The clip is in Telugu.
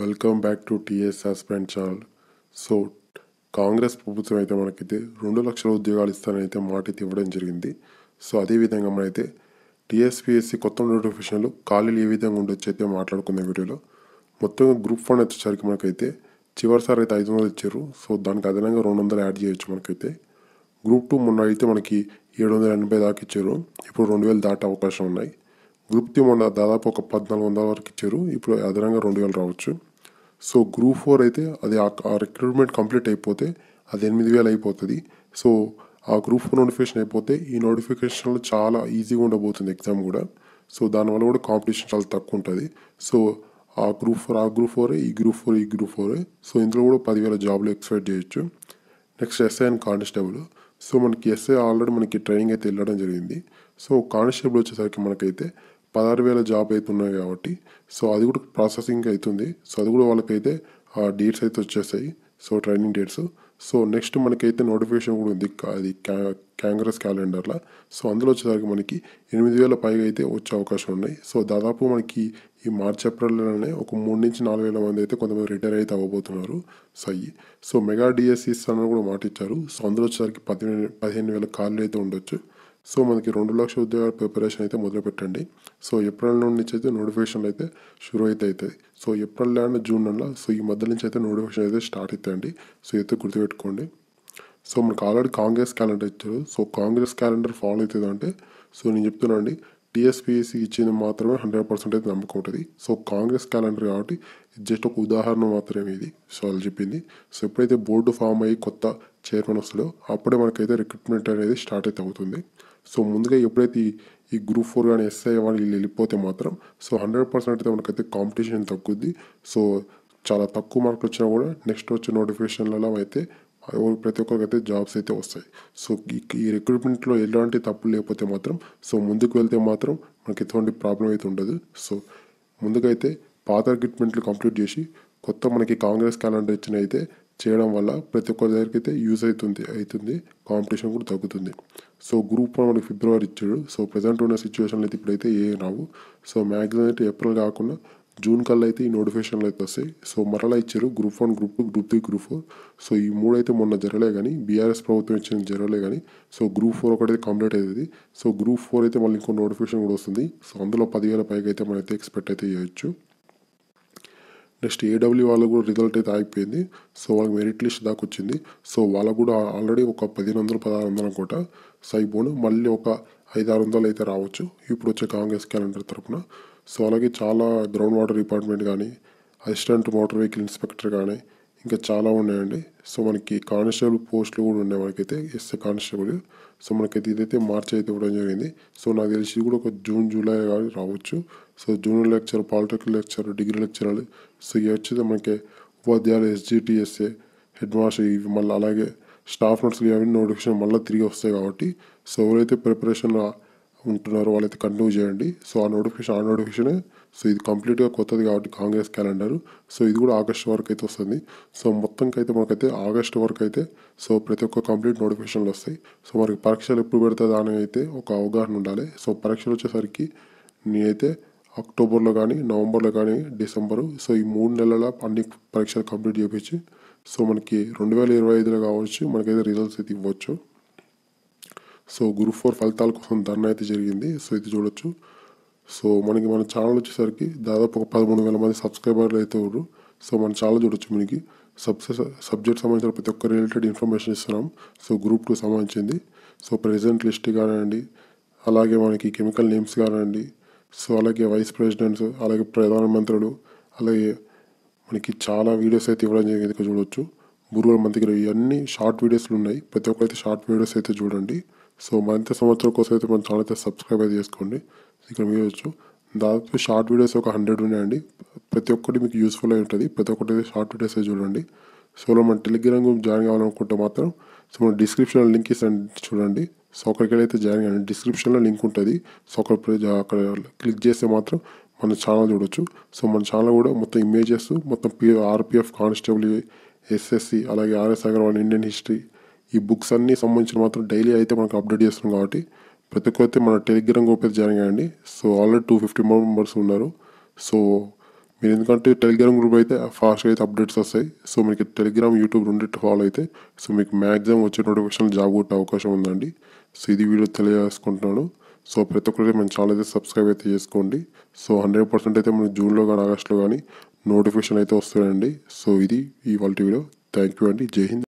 Welcome back to TS aspirant channel. So Congress ప్రభుత్వం అయితే మనకైతే 2 లక్షల ఉద్యోగాలు ఇస్తానని అయితే మాట అయితే ఇవ్వడం జరిగింది. సో అదేవిధంగా మనైతే టీఎస్పీఎస్సీ కొత్త నోటిఫికేషన్లు ఖాళీలు ఏ విధంగా ఉండొచ్చు అయితే మాట్లాడుకున్న వీడియోలో మొత్తంగా గ్రూప్ 1 వచ్చేసరికి మనకైతే చివరిసారి అయితే 500 ఇచ్చారు. సో దానికి అదనంగా 200 యాడ్ చేయొచ్చు. మనకైతే గ్రూప్ 2 మొన్న అయితే మనకి 780 దాకా ఇచ్చారు. ఇప్పుడు 2000 దాటే అవకాశం ఉన్నాయి. గ్రూప్ 3 మొన్న దాదాపు ఒక 1400 వరకు ఇచ్చారు. ఇప్పుడు అదనంగా 2000 రావచ్చు. సో గ్రూప్ 4 అయితే అది ఆ రిక్రూట్మెంట్ కంప్లీట్ అయిపోతే అది 8000 అయిపోతుంది. సో ఆ గ్రూప్ 4 నోటిఫికేషన్ అయిపోతే ఈ నోటిఫికేషన్లో చాలా ఈజీగా ఉండబోతుంది ఎగ్జామ్ కూడా. సో దానివల్ల కూడా కాంపిటీషన్ చాలా తక్కువ ఉంటుంది. సో ఆ గ్రూప్ 4 ఈ గ్రూప్ 4 సో ఇందులో కూడా 10,000 జాబ్లు ఎక్స్పెక్ట్ చేయొచ్చు. Next SI and constable. So మనకి ఎస్ఐ ఆల్రెడీ మనకి ట్రైనింగ్ అయితే వెళ్ళడం జరిగింది. సో కానిస్టేబుల్ వచ్చేసరికి మనకైతే 16,000 జాబ్ అయితే ఉన్నాయి కాబట్టి సో అది కూడా ప్రాసెసింగ్ అవుతుంది. సో అది కూడా వాళ్ళకైతే ఆ డేట్స్ అయితే వచ్చేసాయి. So training dates. So next మనకైతే నోటిఫికేషన్ కూడా ఉంది. అది కాంగ్రెస్ క్యాలెండర్లో. సో అందులో వచ్చేసరికి మనకి 8,000 పైగా అయితే వచ్చే అవకాశం ఉన్నాయి. సో దాదాపు మనకి ఈ మార్చ్ ఏప్రిల్లోనే ఒక 3 నుంచి 4,000 మంది అయితే కొంతమంది రిటైర్ అయితే అవ్వబోతున్నారు. సో మెగా డిఎస్సి ఇస్తానని కూడా మాట ఇచ్చారు. సో అందులో వచ్చేసరికి 15,000 ఖాళీలు అయితే ఉండొచ్చు. సో మనకి 2 లక్షల ఉద్యోగాల ప్రిపరేషన్ అయితే మొదలు పెట్టండి. సో ఏప్రిల్ నుంచి అయితే నోటిఫికేషన్ అయితే షురూ అయితే అవుతుంది. సో ఏప్రిల్ అండ్ జూన్ నెలలో సో ఈ మధ్య నుంచి అయితే నోటిఫికేషన్ అయితే స్టార్ట్ అవుతాయండి. సో అయితే గుర్తుపెట్టుకోండి. సో మనకు ఆల్రెడీ కాంగ్రెస్ క్యాలెండర్ ఇచ్చారు. సో కాంగ్రెస్ క్యాలెండర్ ఫాలో అవుతుంది అంటే సో నేను చెప్తున్నా అండి, టీఎస్పీఎస్సీ ఇచ్చింది మాత్రమే 100% అయితే నమ్మకం ఉంటుంది. సో కాంగ్రెస్ క్యాలెండర్ కాబట్టి జస్ట్ ఒక ఉదాహరణ మాత్రమే ఇది. సో వాళ్ళు చెప్పింది. సో ఎప్పుడైతే బోర్డు ఫామ్ అయ్యి కొత్త చైర్మన్ వస్తుందో అప్పుడే మనకైతే రిక్రూట్మెంట్ అనేది స్టార్ట్ అయితే అవుతుంది. సో ముందుగా ఎప్పుడైతే ఈ గ్రూప్ 4 కానీ ఎస్ఐ వాళ్ళు వెళ్ళిపోతే మాత్రం సో 100% అయితే మనకైతే కాంపిటీషన్ తగ్గుద్ది. సో చాలా తక్కువ మార్కులు వచ్చినా కూడా నెక్స్ట్ వచ్చే నోటిఫికేషన్లలో అయితే ప్రతి ఒక్కరికి అయితే జాబ్స్ అయితే వస్తాయి. సో ఈ రిక్రూట్మెంట్లో ఎలాంటి తప్పులు లేకపోతే మాత్రం సో ముందుకు వెళ్తే మాత్రం మనకి ఎటువంటి ప్రాబ్లం అయితే ఉండదు. సో ముందుకైతే పాత రిక్రూట్మెంట్లు కంప్లీట్ చేసి కొత్త మనకి కాంగ్రెస్ క్యాలెండర్ ఇచ్చిన అయితే చేయడం వల్ల ప్రతి ఒక్కరి దగ్గరికి అయితే యూజ్ అవుతుంది. కాంపిటీషన్ కూడా తగ్గుతుంది. సో గ్రూప్ 1 మనకి ఫిబ్రవరి ఇచ్చాడు. సో ప్రజెంట్ ఉన్న సిచ్యువేషన్లో అయితే ఇప్పుడైతే ఏ రావు. సో మ్యాక్సిమం అయితే ఏప్రిల్ కాకుండా జూన్ కల్లా అయితే ఈ నోటిఫికేషన్లు అయితే వస్తాయి. సో మరలా ఇచ్చారు group 1, group 2, group 3, group 4. So ఈ 3 అయితే మొన్న జరగలే కానీ బీఆర్ఎస్ ప్రభుత్వం ఇచ్చిన జరగలే కానీ సో గ్రూప్ 4 ఒకటి కంప్లీట్ అవుతుంది. సో గ్రూప్ 4 అయితే మళ్ళీ ఇంకో నోటిఫికేషన్ కూడా వస్తుంది. సో అందులో 10,000 పైగా అయితే మనైతే ఎక్స్పెక్ట్ అయితే చేయొచ్చు. నెక్స్ట్ ఏడబ్ల్యూ వాళ్ళకు కూడా రిజల్ట్ అయితే ఆగిపోయింది. సో వాళ్ళకి మెరిట్ లిస్ట్ దాకా వచ్చింది. సో వాళ్ళకు కూడా ఆల్రెడీ ఒక 1,500, 1,600 అనుకుంటా సైపోను మళ్ళీ ఒక 500-600 అయితే రావచ్చు ఇప్పుడు వచ్చే కాంగ్రెస్ క్యాలెండర్ తరఫున. సో అలాగే చాలా గ్రౌండ్ వాటర్ డిపార్ట్మెంట్ కానీ అసిస్టెంట్ మోటార్ వెహికల్ ఇన్స్పెక్టర్ కానీ ఇంకా చాలా ఉన్నాయండి. సో మనకి కానిస్టేబుల్ పోస్టులు కూడా ఉన్నాయి మనకైతే ఎస్ఏ కానిస్టేబుల్. సో మనకైతే ఇదైతే మార్చి అయితే ఇవ్వడం జరిగింది. సో నాకు తెలిసి కూడా ఒక జూన్, జూలై కానీ రావచ్చు. So junior lecture, polytechnic lecture, degree లెక్చరర్లు సో ఇవి వచ్చేది మనకి ఉపాధ్యాయులు, ఎస్జిటిఎస్ఏ, హెడ్ మాస్టర్ ఇవి మళ్ళీ అలాగే స్టాఫ్ నర్సులు అవన్నీ నోటిఫికేషన్ మళ్ళీ తిరిగి వస్తాయి కాబట్టి సో ఎవరైతే ప్రిపరేషన్లో ఉంటున్నారో వాళ్ళైతే కంటిన్యూ చేయండి. సో ఆ నోటిఫికేషనే సో ఇది కంప్లీట్గా కొత్తది కాబట్టి కాంగ్రెస్ క్యాలెండర్. సో ఇది కూడా ఆగస్టు వరకు అయితే వస్తుంది. సో మొత్తంకైతే మనకైతే ఆగస్టు వరకు అయితే సో ప్రతి ఒక్క కంప్లీట్ నోటిఫికేషన్లు వస్తాయి. సో మనకి పరీక్షలు ఎప్పుడు పెడతాదా అని అయితే ఒక అవగాహన ఉండాలి. సో పరీక్షలు వచ్చేసరికి నేనైతే అక్టోబర్లో కానీ, నవంబర్లో కానీ, డిసెంబరు సో ఈ 3 నెలల అన్ని పరీక్షలు కంప్లీట్ చేయించి సో మనకి 2025లో కావచ్చు మనకైతే రిజల్ట్స్ అయితే ఇవ్వచ్చు. సో గ్రూప్ 4 ఫలితాల కోసం ధర్నా అయితే జరిగింది. సో ఇది చూడొచ్చు. సో మన ఛానల్ వచ్చేసరికి దాదాపు ఒక 13,000 మంది సబ్స్క్రైబర్లు అయితే ఉన్నారు. సో మన ఛానల్ చూడొచ్చు. మనకి సబ్జెక్ట్ సంబంధించిన ప్రతి ఒక్క రిలేటెడ్ ఇన్ఫర్మేషన్ ఇస్తున్నాం. సో గ్రూప్ 2 సంబంధించింది. సో ప్రెజెంట్ లిస్ట్ కానివ్వండి, అలాగే మనకి కెమికల్ నేమ్స్ కానివ్వండి, సో అలాగే వైస్ ప్రెసిడెంట్స్, అలాగే ప్రధానమంత్రులు, అలాగే మనకి చాలా వీడియోస్ అయితే ఇవ్వడం జరిగింది. ఇక్కడ చూడొచ్చు. గురువుల మంత్రి ఇవన్నీ షార్ట్ వీడియోస్లు ఉన్నాయి. ప్రతి ఒక్కరైతే షార్ట్ వీడియోస్ అయితే చూడండి. సో మరింత సంవత్సరం కోసం అయితే మన ఛానల్ అయితే సబ్స్క్రైబ్ అయితే చేసుకోండి. ఇక్కడ మీరు వచ్చు దాదాపు షార్ట్ వీడియోస్ ఒక 100 ఉన్నాయండి. ప్రతి ఒక్కటి మీకు యూస్ఫుల్ అయి ఉంటుంది. ప్రతి ఒక్కటి అయితే షార్ట్ వీడియోస్ అయితే చూడండి. సో మన టెలిగ్రామ్ గ్రూప్ జాయిన్ కావాలనుకుంటే మాత్రం సో మన డిస్క్రిప్షన్లో లింక్ ఇస్తాను చూడండి. సో అక్కడికి అయితే జాయిన్ అవ్వండి. డిస్క్రిప్షన్లో లింక్ ఉంటుంది. సో అక్కడ క్లిక్ చేస్తే మాత్రం మన ఛానల్ చూడొచ్చు. సో మన ఛానల్ కూడా మొత్తం ఇమేజెస్, మొత్తం ఆర్పిఎఫ్, కానిస్టేబుల్, ఎస్ఎస్సి, అలాగే ఆర్ఎస్ అగర్వాల్, ఇండియన్ హిస్టరీ ఈ బుక్స్ అన్నీ సంబంధించిన మాత్రం డైలీ అయితే మనకు అప్డేట్ చేస్తున్నాం కాబట్టి ప్రతి ఒక్కరైతే మన టెలిగ్రామ్ గ్రూప్ అయితే జాయిన్ అయ్యండి. సో ఆల్రెడీ 250 మెంబర్స్ ఉన్నారు. సో మీరు ఎందుకంటే టెలిగ్రామ్ గ్రూప్ అయితే ఫాస్ట్గా అయితే అప్డేట్స్ వస్తాయి. సో మీకు టెలిగ్రామ్, యూట్యూబ్ రెండింటి ఫాలో అయితే సో మీకు మ్యాక్సిమం వచ్చే నోటిఫికేషన్ జాబ్ కొట్టే అవకాశం ఉందండి. సో ఇది వీడియో తెలియజేసుకుంటున్నాను. సో ప్రతి ఒక్కరికి మన ఛానల్ అయితే సబ్స్క్రైబ్ అయితే చేసుకోండి. సో 100% అయితే మనకి జూన్లో కానీ ఆగస్టులో కానీ నోటిఫికేషన్ అయితే వస్తాయండి. సో ఇది ఇవాళ వీడియో. థ్యాంక్ యూ అండి. జై హింద్.